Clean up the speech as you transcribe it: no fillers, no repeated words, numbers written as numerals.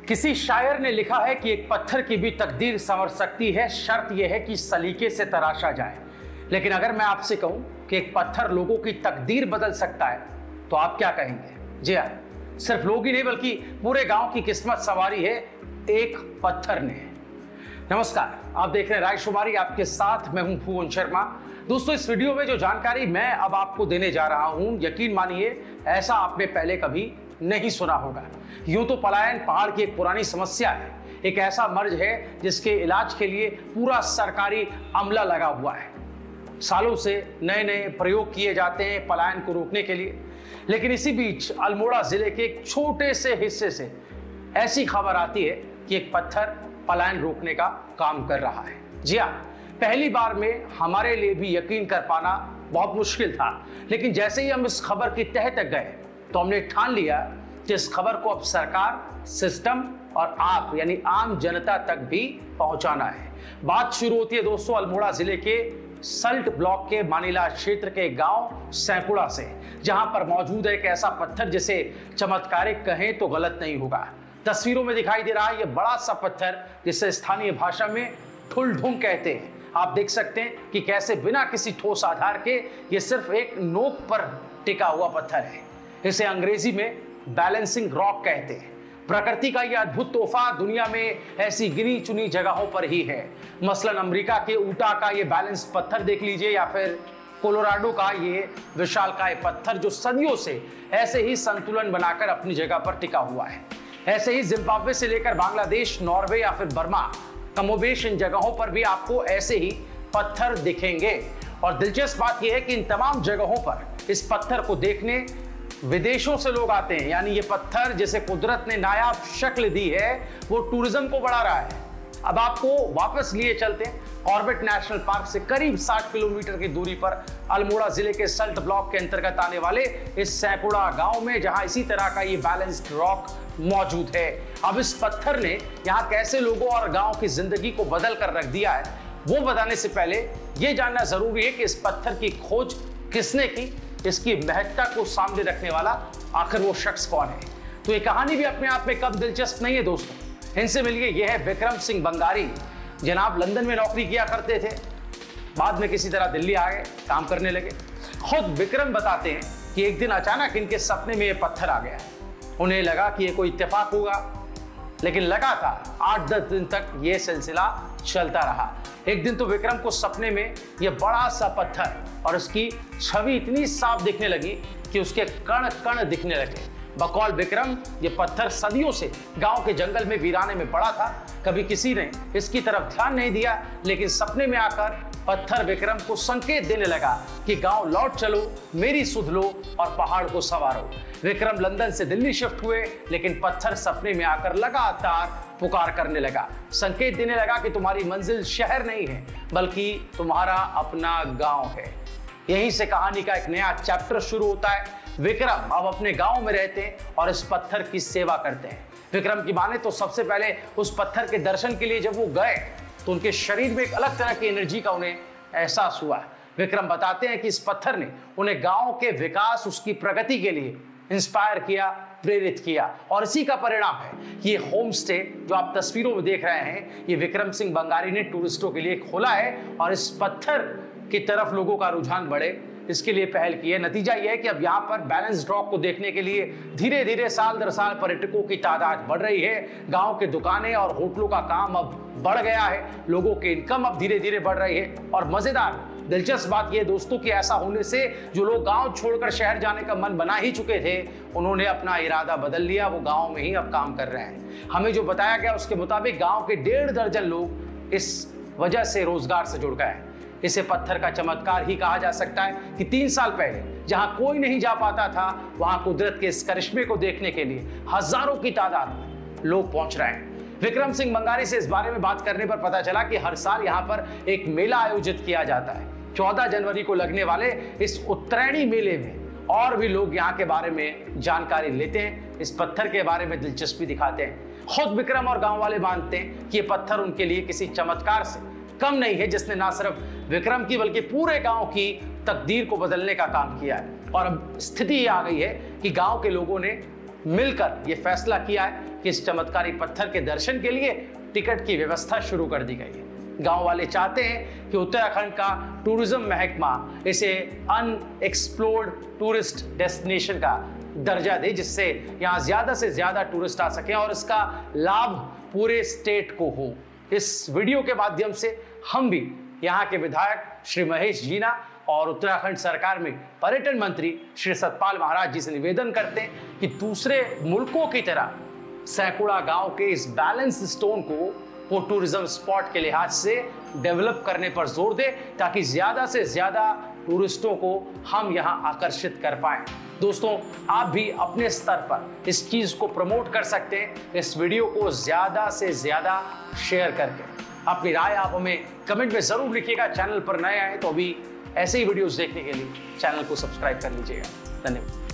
किसी शायर ने लिखा है कि एक पत्थर की भी तकदीर संवर सकती है, शर्त यह है कि सलीके से तराशा जाए। लेकिन अगर मैं आपसे कहूं कि एक पत्थर लोगों की तकदीर बदल सकता है तो आप क्या कहेंगे? जी हाँ, सिर्फ लोग ही नहीं बल्कि पूरे गांव की किस्मत संवारी है एक पत्थर ने। नमस्कार, आप देख रहे हैं रायशुमारी, आपके साथ मैं हूं भुवन शर्मा। दोस्तों, इस वीडियो में जो जानकारी मैं अब आपको देने जा रहा हूं, यकीन मानिए ऐसा आपने पहले कभी नहीं सुना होगा। यूं तो पलायन पहाड़ की एक पुरानी समस्या है, एक ऐसा मर्ज है जिसके इलाज के लिए पूरा सरकारी अमला लगा हुआ है। सालों से नए नए प्रयोग किए जाते हैं पलायन को रोकने के लिए, लेकिन इसी बीच अल्मोड़ा जिले के एक छोटे से हिस्से से ऐसी खबर आती है कि एक पत्थर पलायन रोकने का काम कर रहा है। जी हाँ, पहली बार में हमारे लिए भी यकीन कर पाना बहुत मुश्किल था, लेकिन जैसे ही हम इस खबर की तह तक गए तो हमने ठान लिया कि इस खबर को अब सरकार, सिस्टम और आप यानी आम जनता तक भी पहुंचाना है। बात शुरू होती है दोस्तों अल्मोड़ा जिले के सल्ट ब्लॉक के मानीला क्षेत्र के गांव सैपुड़ा से, जहां पर मौजूद है एक ऐसा पत्थर जिसे चमत्कारिक कहें तो गलत नहीं होगा। तस्वीरों में दिखाई दे रहा है ये बड़ा सा पत्थर जिसे स्थानीय भाषा में ठुलढुंग कहते हैं। आप देख सकते हैं कि कैसे बिना किसी ठोस आधार के ये सिर्फ एक नोक पर टिका हुआ पत्थर है। इसे अंग्रेजी में बैलेंसिंग रॉक कहते हैं। प्रकृति का यह अद्भुत तोहफा दुनिया में ऐसी गिनी चुनी जगहों पर ही है। मसलन अमेरिका के ऊटा का ये बैलेंस पत्थर देख लीजिए, या फिर कोलोराडो का ये विशालकाय पत्थर जो सदियों से ऐसे ही संतुलन बनाकर अपनी जगह पर टिका हुआ है। ऐसे ही जिम्बाब्वे से लेकर बांग्लादेश, नॉर्वे या फिर बर्मा, कमोबेश इन जगहों पर भी आपको ऐसे ही पत्थर दिखेंगे। और दिलचस्प बात यह है कि इन तमाम जगहों पर इस पत्थर को देखने विदेशों से लोग आते हैं। यानी ये पत्थर जिसे कुदरत ने नायाब शक्ल दी है वो टूरिज्म को बढ़ा रहा है। अब आपको वापस लिए चलते हैं कॉर्बेट नेशनल पार्क से करीब 60 किलोमीटर की दूरी पर अल्मोड़ा जिले के सल्ट ब्लॉक के अंतर्गत आने वाले इस सैपुड़ा गांव में, जहां इसी तरह का ये बैलेंस्ड रॉक मौजूद है। अब इस पत्थर ने यहाँ कैसे लोगों और गांव की जिंदगी को बदल कर रख दिया है वो बताने से पहले ये जानना जरूरी है कि इस पत्थर की खोज किसने की, इसकी महत्ता को सामने रखने वाला आखिर वो शख्स कौन है। तो ये कहानी भी अपने आप में कम दिलचस्प नहीं है दोस्तों। इनसे मिलिए, ये है विक्रम सिंह बंगारी। जनाब लंदन में नौकरी किया करते थे, बाद में किसी तरह दिल्ली आ गए, काम करने लगे। खुद विक्रम बताते हैं कि एक दिन अचानक इनके सपने में ये पत्थर आ गया। उन्हें लगा कि ये कोई इत्तेफाक होगा, लेकिन लगातार 8-10 दिन तक ये सिलसिला चलता रहा। एक दिन तो विक्रम को सपने में ये बड़ा सा पत्थर और उसकी छवि इतनी साफ दिखने लगी कि उसके कण कण दिखने लगे। बकौल विक्रम, ये पत्थर सदियों से गांव के जंगल में वीराने में पड़ा था। कभी किसी ने इसकी तरफ ध्यान नहीं दिया, लेकिन सपने में आकर पत्थर विक्रम को संकेत देने लगा कि गांव लौट चलो, मेरी सुध लो और पहाड़ को संवारो। विक्रम लंदन से दिल्ली शिफ्ट हुए, लेकिन पत्थर सपने में आकर लगातार पुकार करने लगा, संकेत देने लगा कि तुम्हारी मंजिल शहर नहीं है बल्कि तुम्हारा अपना गांव है। यहीं से कहानी का एक नया चैप्टर शुरू होता है। विक्रम अब अपने गांव में रहते हैं और इस पत्थर की सेवा करते हैं। विक्रम की माने तो सबसे पहले उस पत्थर के दर्शन के लिए जब वो गए तो उनके शरीर में एक अलग तरह की एनर्जी का उन्हें एहसास हुआ। विक्रम बताते हैं कि इस पत्थर ने उन्हें गांव के विकास, उसकी प्रगति के लिए इंस्पायर किया, प्रेरित किया। और इसी का परिणाम है कि ये होम स्टे जो आप तस्वीरों में देख रहे हैं, ये विक्रम सिंह बंगारी ने टूरिस्टों के लिए खोला है और इस पत्थर की तरफ लोगों का रुझान बढ़े, इसके लिए पहल की है। नतीजा यह है कि अब यहाँ पर बैलेंस्ड रॉक को देखने के लिए धीरे धीरे साल दर साल पर्यटकों की तादाद बढ़ रही है। गांव के दुकानें और होटलों का काम अब बढ़ गया है, लोगों की इनकम अब धीरे धीरे बढ़ रही है। और मजेदार दिलचस्प बात यह दोस्तों कि ऐसा होने से जो लोग गांव छोड़कर शहर जाने का मन बना ही चुके थे, उन्होंने अपना इरादा बदल लिया, वो गांव में ही अब काम कर रहे हैं। हमें जो बताया गया उसके मुताबिक गांव के 1.5 दर्जन लोग इस वजह से रोजगार से जुड़ गए हैं। इसे पत्थर का चमत्कार ही कहा जा सकता है कि 3 साल पहले जहां कोई नहीं जा पाता था, वहां कुदरत के इस करिश्मे को देखने के लिए हजारों की तादाद में लोग पहुंच रहे हैं। विक्रम सिंह बंगारी से इस बारे में बात करने पर पता चला कि हर साल यहां पर एक मेला आयोजित किया जाता है। 14 जनवरी को लगने वाले इस उत्तरायणी मेले में और भी लोग यहाँ के बारे में जानकारी लेते हैं, इस पत्थर के बारे में दिलचस्पी दिखाते हैं। खुद विक्रम और गांव वाले मानते हैं कि ये पत्थर उनके लिए किसी चमत्कार से कम नहीं है, जिसने ना सिर्फ विक्रम की बल्कि पूरे गांव की तकदीर को बदलने का काम किया है। और अब स्थिति ये आ गई है कि गांव के लोगों ने मिलकर यह फैसला किया है कि इस चमत्कारी पत्थर के दर्शन के लिए टिकट की व्यवस्था शुरू कर दी गई है। गांव वाले चाहते हैं कि उत्तराखंड का टूरिज्म महकमा इसे अनएक्सप्लोर्ड टूरिस्ट डेस्टिनेशन का दर्जा दे, जिससे यहां ज्यादा से ज्यादा टूरिस्ट आ सके और इसका लाभ पूरे स्टेट को हो। इस वीडियो के माध्यम से हम भी यहां के विधायक श्री महेश जीना और उत्तराखंड सरकार में पर्यटन मंत्री श्री सतपाल महाराज जी से निवेदन करते हैं कि दूसरे मुल्कों की तरह सैकुड़ा गांव के इस बैलेंस स्टोन को वो टूरिज्म स्पॉट के लिहाज से डेवलप करने पर जोर दे, ताकि ज्यादा से ज्यादा टूरिस्टों को हम यहां आकर्षित कर पाए। दोस्तों, आप भी अपने स्तर पर इस चीज को प्रमोट कर सकते हैं, इस वीडियो को ज्यादा से ज्यादा शेयर करके। अपनी राय आप हमें कमेंट में जरूर लिखिएगा। चैनल पर नए आए तो अभी ऐसे ही वीडियोस देखने के लिए चैनल को सब्सक्राइब कर लीजिएगा। धन्यवाद।